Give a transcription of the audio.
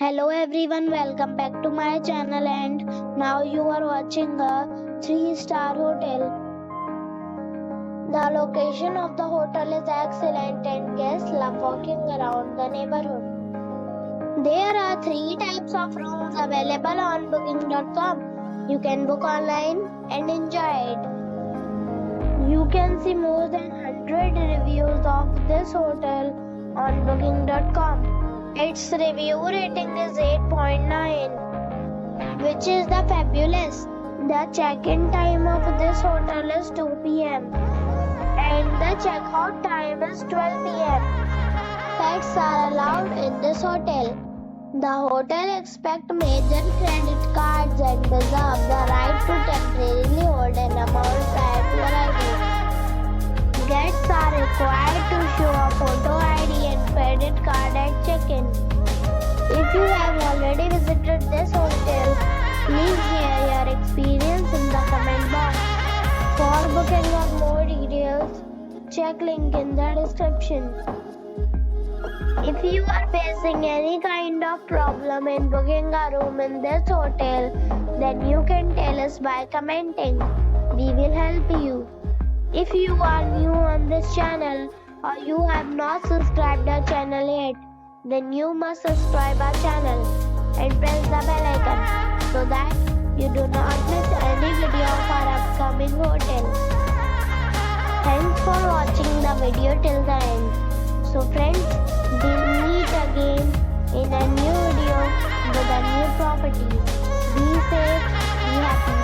Hello everyone, welcome back to my channel and now you are watching a 3-star hotel. The location of the hotel is excellent and guests love walking around the neighborhood. There are 3 types of rooms available on booking.com. You can book online and enjoy it. You can see more than 100 reviews of this hotel on booking.com. Its review rating is 8.9, which is the fabulous. The check-in time of this hotel is 2 p.m. and the check-out time is 12 p.m. Pets are allowed in this hotel. The hotel accepts major credit cards and reserves the right to temporarily hold an amount prior to arrival. Guests are required to show a photo ID and credit card at check-in. If you have already visited this hotel, please share your experience in the comment box. For booking or more details, check link in the description. If you are facing any kind of problem in booking a room in this hotel, then you can tell us by commenting. We will help you. If you are new on this channel or you have not subscribed our channel yet, then you must subscribe our channel and press the bell icon so that you do not miss any video of our upcoming hotel. Thanks for watching the video till the end. So friends, we'll meet again in a new video with a new property. Be safe, be happy.